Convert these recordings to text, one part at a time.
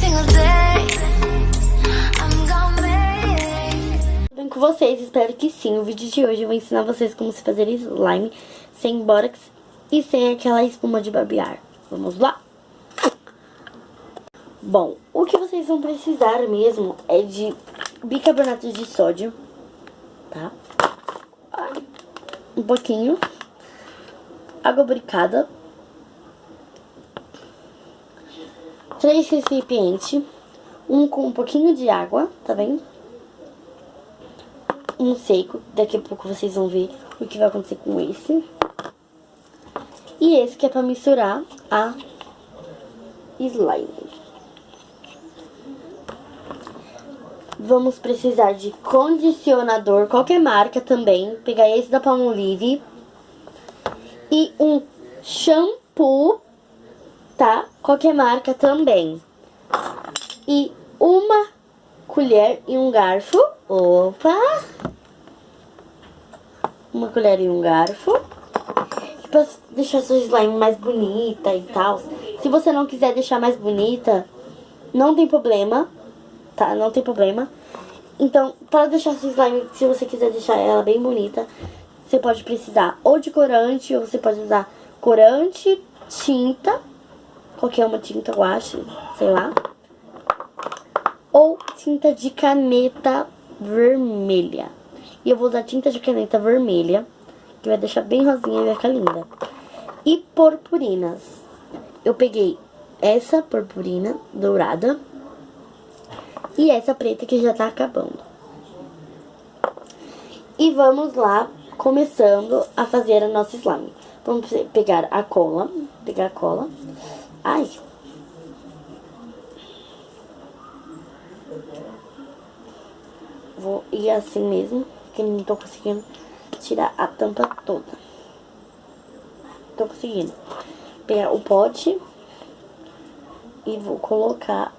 single day. I'm gonna make. Tudo bem com vocês? Espero que sim. O vídeo de hoje eu vou ensinar vocês como se fazer slime sem bórax e sem aquela espuma de barbear. Vamos lá? Bom, o que vocês vão precisar mesmo é de bicarbonato de sódio, tá? Um pouquinho. Água boricada. 3 recipientes. Um com um pouquinho de água, tá vendo? Um seco. Daqui a pouco vocês vão ver o que vai acontecer com esse. E esse que é pra misturar a slime. Vamos precisar de condicionador, qualquer marca também. Pegar esse da Palmolive. E um shampoo, tá? Qualquer marca também. E uma colher e um garfo. Opa! Uma colher e um garfo. Pra deixar sua slime mais bonita e tal. Se você não quiser deixar mais bonita, não tem problema. Tá? Não tem problema. Então, para deixar sua slime, se você quiser deixar ela bem bonita, você pode precisar ou de corante, ou você pode usar corante, tinta, qualquer uma tinta, eu acho, sei lá. Ou tinta de caneta vermelha. E eu vou usar tinta de caneta vermelha, que vai deixar bem rosinha e vai ficar linda. E purpurinas. Eu peguei essa purpurina dourada e essa preta que já tá acabando. E vamos lá, começando a fazer a nossa slime. Vamos pegar a cola. Ai. Vou ir assim mesmo, porque não tô conseguindo tirar a tampa toda. Tô conseguindo. Pegar o pote e vou colocar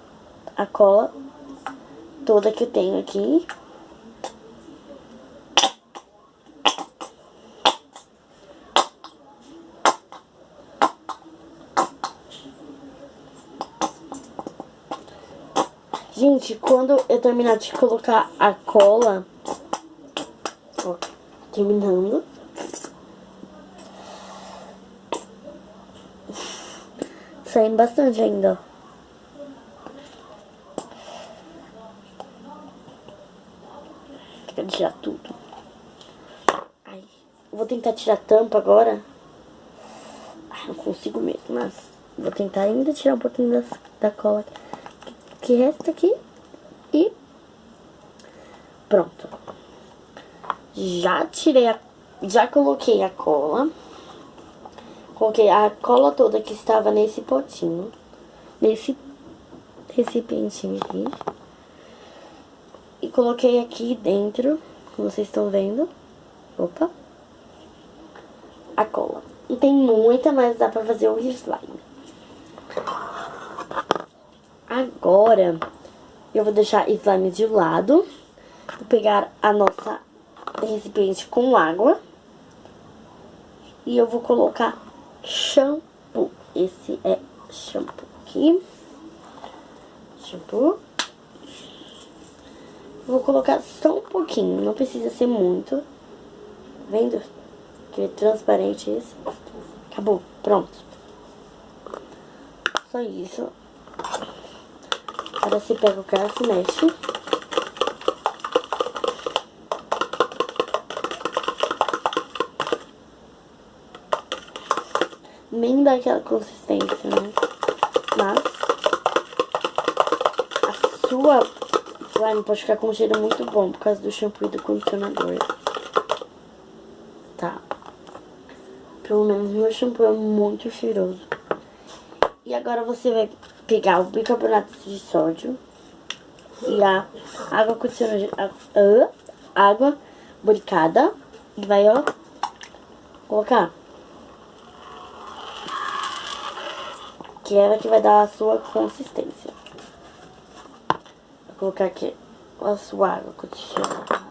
a cola toda que eu tenho aqui. Gente, quando eu terminar de colocar a cola, ó, terminando, saindo bastante ainda, ó. Quero tirar tudo. Ai, vou tentar tirar a tampa agora. Ai, não consigo mesmo, mas vou tentar ainda tirar um pouquinho da cola que resta aqui. E pronto. Já tirei já coloquei a cola. Coloquei a cola toda que estava nesse potinho, nesse recipientinho aqui. E coloquei aqui dentro, como vocês estão vendo. Opa. A cola. Não tem muita, mas dá pra fazer o slime. Agora, eu vou deixar slime de lado. Vou pegar a nossa recipiente com água. E eu vou colocar shampoo. Esse é shampoo aqui. Shampoo. Vou colocar só um pouquinho, não precisa ser muito. Tá vendo? Que é transparente esse. Acabou, pronto. Só isso. Agora você pega o garfo e mexe. Nem dá aquela consistência, né? Mas a sua slime pode ficar com um cheiro muito bom por causa do shampoo e do condicionador. Tá. Pelo menos meu shampoo é muito cheiroso. E agora você vai pegar o bicarbonato de sódio e a água condicionada, água boricada e vai, ó, colocar. Que é ela que vai dar a sua consistência. Vou colocar aqui a sua água condicionada.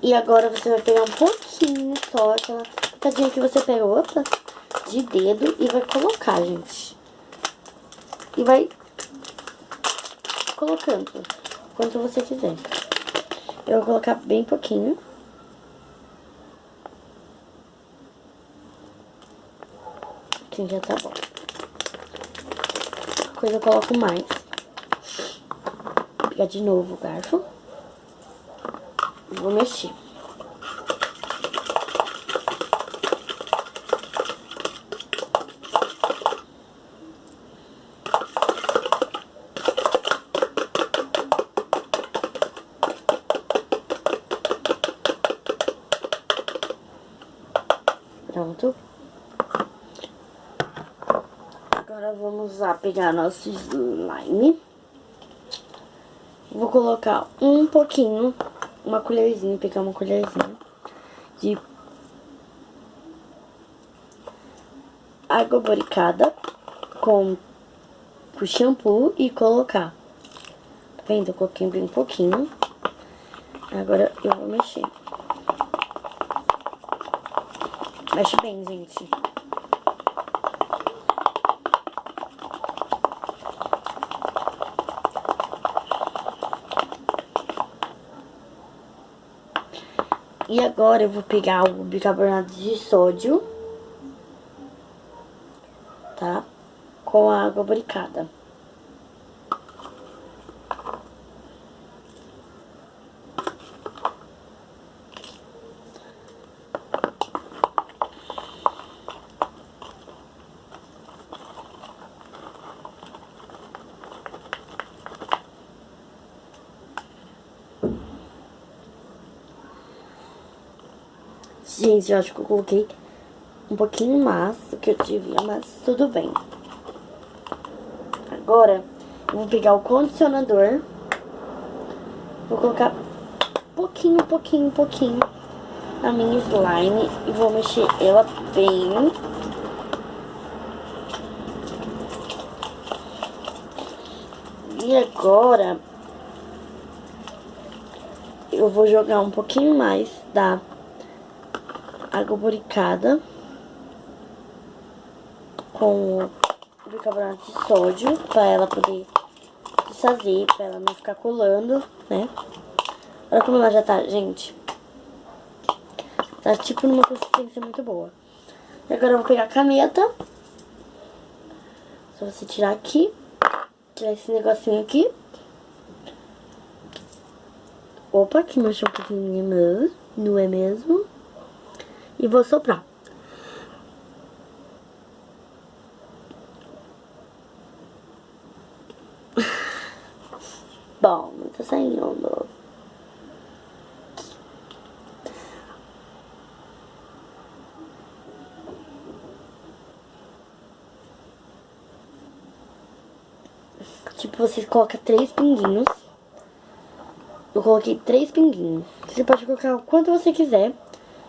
E agora você vai pegar um pouquinho só, aquela pitadinha que você pegou, opa, de dedo e vai colocar, gente. E vai colocando quanto você quiser. Eu vou colocar bem pouquinho. Assim já tá bom. Depois eu coloco mais. Vou pegar de novo o garfo. E vou mexer. Pronto. Agora vamos lá pegar nosso slime. Vou colocar um pouquinho, uma colherzinha, pegar uma colherzinha de água boricada com o shampoo e colocar. Tá vendo? Eu coloquei bem um pouquinho. Agora eu vou mexer. Mexe bem, gente. E agora eu vou pegar o bicarbonato de sódio, tá? Com a água boricada. Gente, eu acho que eu coloquei um pouquinho mais do que eu devia, mas tudo bem. Agora, eu vou pegar o condicionador. Vou colocar pouquinho na minha slime e vou mexer ela bem. E agora, eu vou jogar um pouquinho mais da água boricada com o bicarbonato de sódio para ela poder desfazer, para ela não ficar colando, né? Olha como ela já tá, gente. Tá tipo numa consistência muito boa. E agora eu vou pegar a caneta. Só você tirar aqui. Tirar esse negocinho aqui. Opa, que manchou um pouquinho, não é mesmo? E vou soprar. Bom, não tá saindo. Tipo, vocês colocam 3 pinguinhos. Eu coloquei 3 pinguinhos. Você pode colocar o quanto você quiser.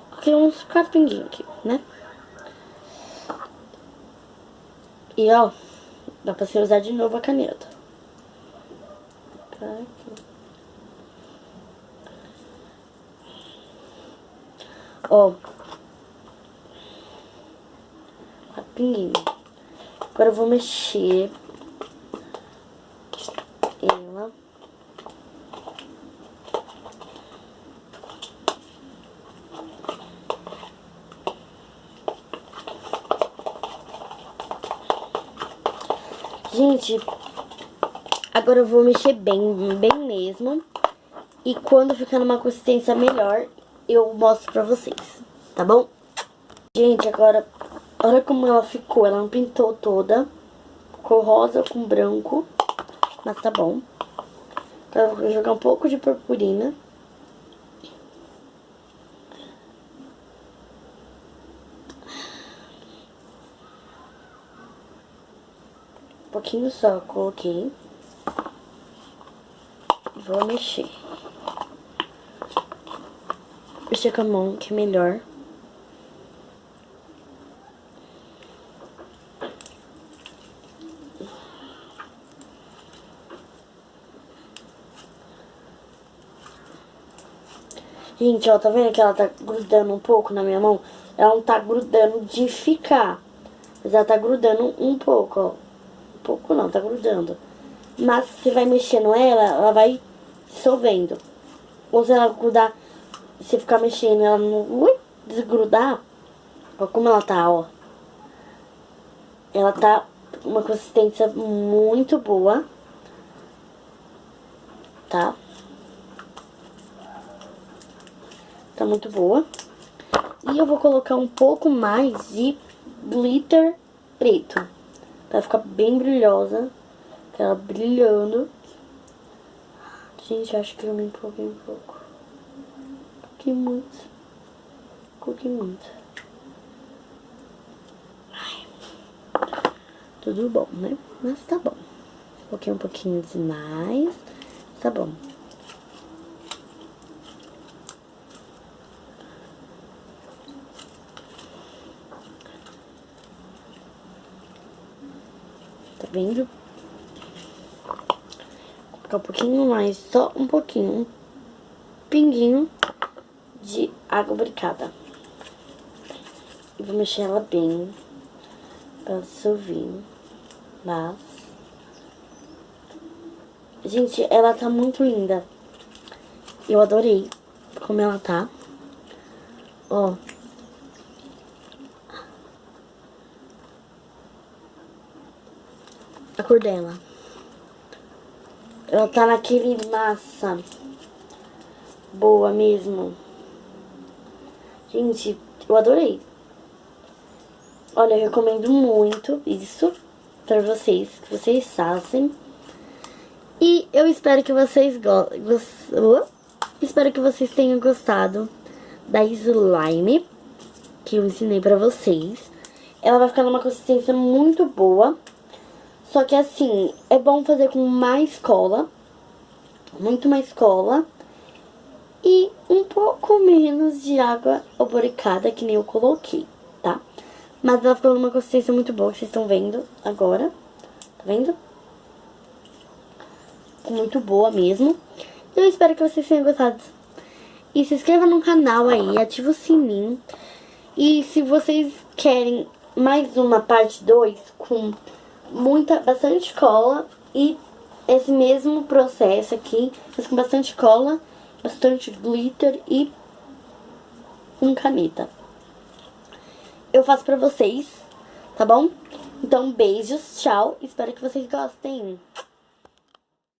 Coloquei uns 4 pinguinhos aqui, né? E ó, dá pra você usar de novo a caneta. Tá aqui. Ó. 4 pinguinhos. Agora eu vou mexer ela. Gente, agora eu vou mexer bem mesmo. E quando ficar numa consistência melhor, eu mostro pra vocês, tá bom? Gente, agora, olha como ela ficou. Ela não pintou toda. Ficou rosa com branco. Mas tá bom. Agora eu vou jogar um pouco de purpurina. Um pouquinho só, coloquei. Vou mexer. Mexer com a mão, que é melhor. Gente, ó, tá vendo que ela tá grudando um pouco na minha mão? Ela não tá grudando de ficar. Mas ela tá grudando um pouco, ó. Um pouco não, tá grudando. mas você vai mexendo ela vai dissolvendo. Ou se ela grudar, você ficar mexendo ela não desgrudar, ó como ela tá, ó. Ela tá uma consistência muito boa, tá? Tá muito boa. E eu vou colocar um pouco mais de glitter preto, pra ficar bem brilhosa, ela brilhando. Gente, acho que eu me empolguei um pouco. Coloquei muito. Coloquei muito. Ai, tudo bom, né? Mas tá bom. Coloquei um pouquinho demais. Tá bom. Tá vendo? Vou colocar um pouquinho mais, só um pouquinho. Um pinguinho de água bricada. E vou mexer ela bem pra ela dissolver. Mas... gente, ela tá muito linda. Eu adorei como ela tá. Ó. A cor dela. Ela tá naquele massa. Boa mesmo. Gente, eu adorei. Olha, eu recomendo muito isso pra vocês, que vocês façam. E eu espero que vocês espero que vocês tenham gostado da slime que eu ensinei pra vocês. Ela vai ficar numa consistência muito boa. Só que assim, é bom fazer com mais cola, muito mais cola, e um pouco menos de água oboricada, que nem eu coloquei, tá? Mas ela ficou numa consistência muito boa, que vocês estão vendo agora, tá vendo? Muito boa mesmo. Eu espero que vocês tenham gostado. E se inscreva no canal aí, ativa o sininho. E se vocês querem mais uma parte 2 com bastante cola e esse mesmo processo aqui, mas com bastante cola, bastante glitter e com caneta, eu faço pra vocês, tá bom? Então, beijos, tchau, espero que vocês gostem.